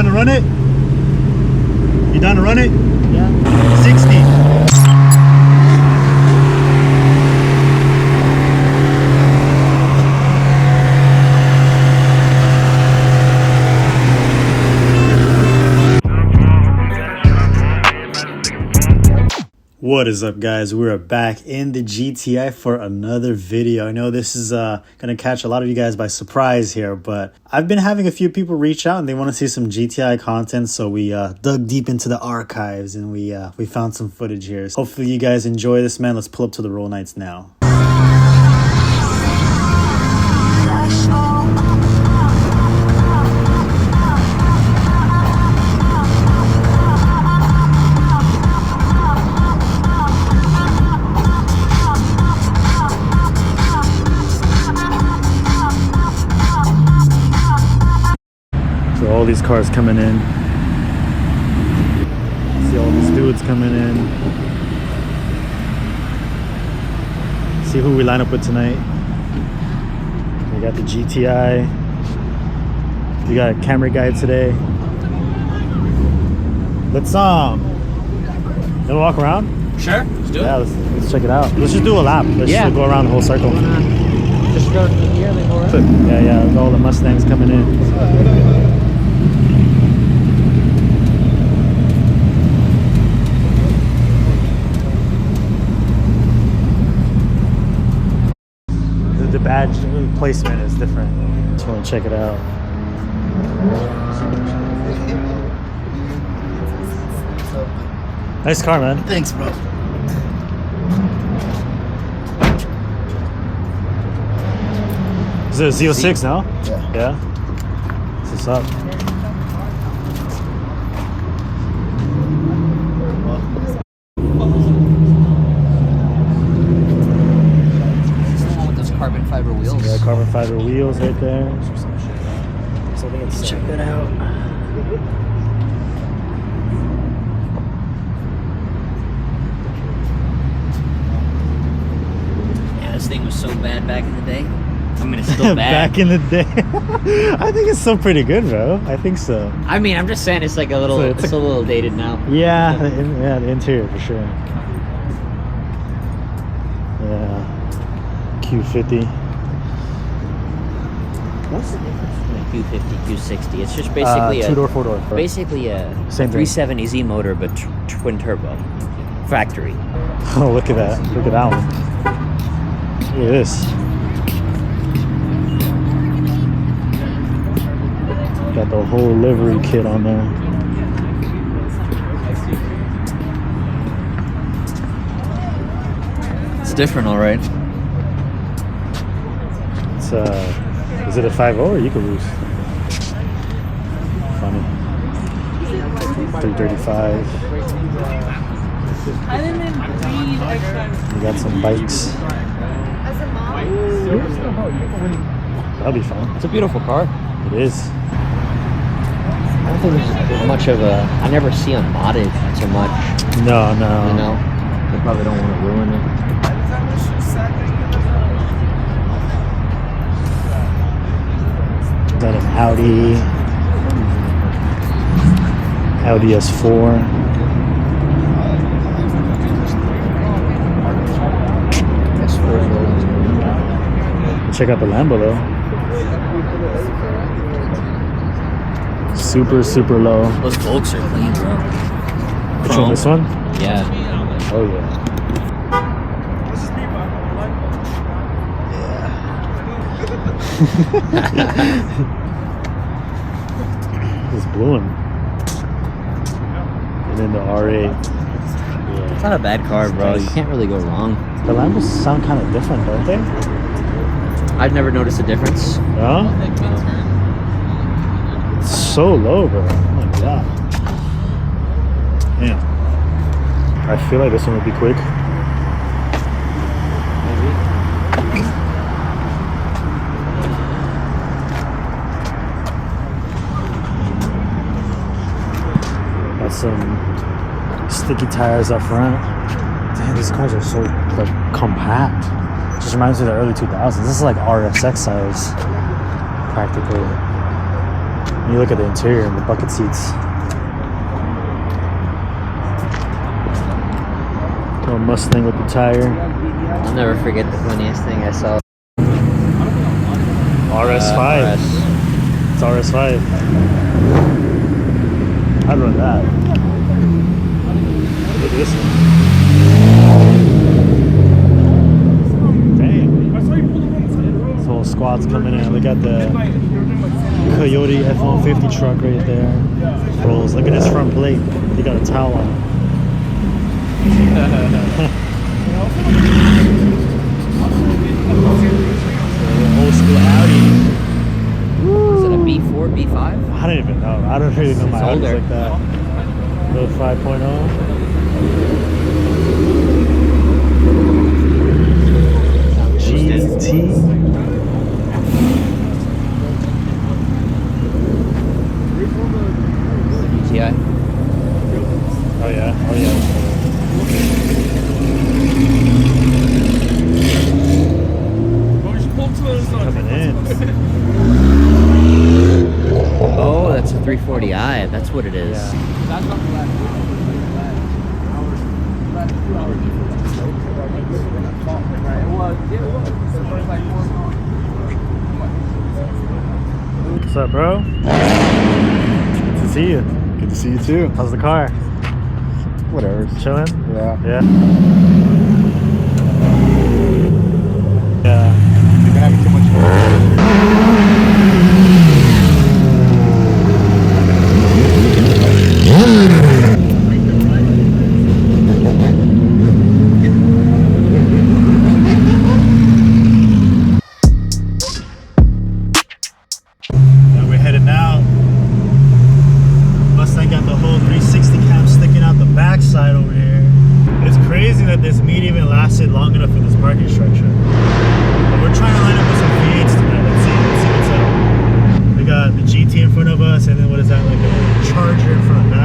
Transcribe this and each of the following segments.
done to run it? You done to run it? Yeah. 60. What is up, guys? We're back in the GTI for another video. I know this is gonna catch a lot of you guys by surprise here, but I've been having a few people reach out and they want to see some GTI content, so we dug deep into the archives and we found some footage here. So hopefully you guys enjoy this, man. Let's pull up to the roll nights now. All these cars coming in. See all these dudes coming in. See who we line up with tonight. We got the GTI. We got a Camry guy today. Let's walk around. Sure, let's do it. Yeah, let's check it out. Let's just do a lap. Let's just go around the whole circle. Just go here, then go around. Yeah, all the Mustangs coming in. The badge placement is different. Just want to check it out. Nice car, man. Thanks, bro. Is it a Z06 now? Yeah. What's up? Carbon fiber wheels. Yeah, carbon fiber wheels right there. So let's check that out. Yeah, this thing was so bad back in the day. I mean, it's still bad. Back in the day. I think it's still pretty good, bro. I think so. I mean, I'm just saying it's like a little, it's a little dated now. Yeah, the interior for sure. Yeah. Q50. What's the difference between a Q50, Q60? It's just basically a 2-door, 4-door. Basically a Same 370Z motor, but twin turbo, factory. Oh, look at that! Look at that one. Look at this. Got the whole livery kit on there. It's different, all right. It's is it a 5.0 or Eucalyptus? Funny. 335. We got some bikes. That'll be fun. It's a beautiful car. It is. I don't think there's much of a. I never see them modded so much. No. You know, they probably don't want to ruin it. Got an Audi S4. Check out the Lambo though. Super low. Those Volks are clean, bro. Which one? This one? Yeah. Oh yeah. This blue one. And then the R8. Yeah. It's not a bad car, bro. You can't really go wrong. The Lambos sound kind of different, don't they? I've never noticed a difference. No? It's so low, bro. Oh my god. Damn. I feel like this one would be quick. Got some sticky tires up front. Damn, these cars are so like compact. Just reminds me of the early 2000s. This is like RSX size, practically. When you look at the interior and the bucket seats. Little Mustang with the tire. I'll never forget the funniest thing I saw. RS5. It's RS5. I'd run that. Look at this one. Dang. This whole squad's coming in. Look at the Coyote F-150 truck right there. Rolls. Look at this front plate. They got a towel on it. Old school Audi. Is it a B4, B5? I don't even know. I don't really know my Audis like that. Little 5.0. GT. GTI. Oh yeah. Oh yeah. Coming in. Oh, that's a 340i. That's what it is. Yeah. What's up, bro? Good to see you. Good to see you too. How's the car? Whatever. Chilling? Yeah. Yeah. Yeah. You've been having too much fun. Yeah, we're headed out. Mustang got the whole 360 cam sticking out the backside over here. It's crazy that this meet even lasted long enough for this parking structure. But we're trying to line up with some V8s tonight. Let's see what's up. We got the GT in front of us, and then what is that, like a Charger in front of that.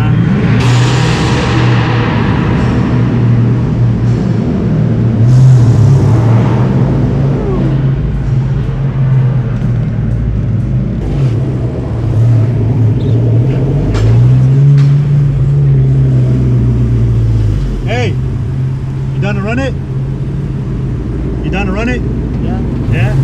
Hey, you down to run it? You down to run it? Yeah. Yeah?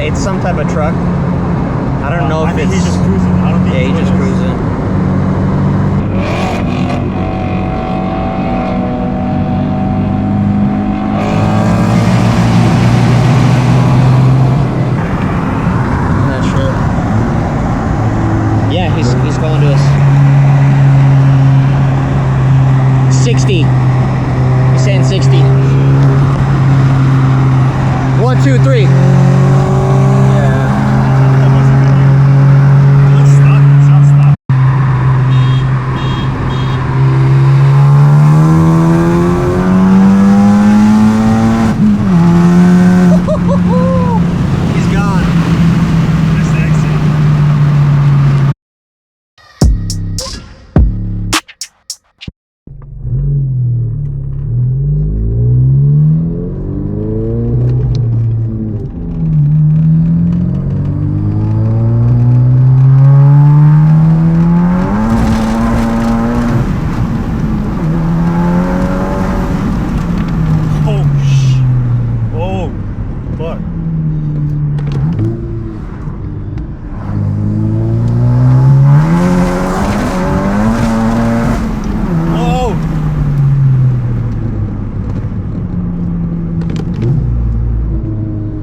it's some type of truck. I don't know if I think it's... he's just cruising. I don't think Yeah, he's just cruising. I'm not sure. Yeah, he's calling to us. 60. He's saying 60. 1, 2, 3.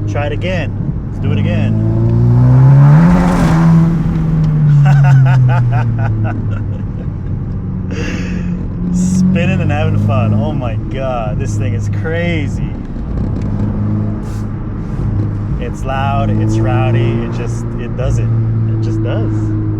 Try it again. Let's do it again. Spinning and having fun. Oh my god, this thing is crazy. It's loud, it's rowdy, it just does it. It just does.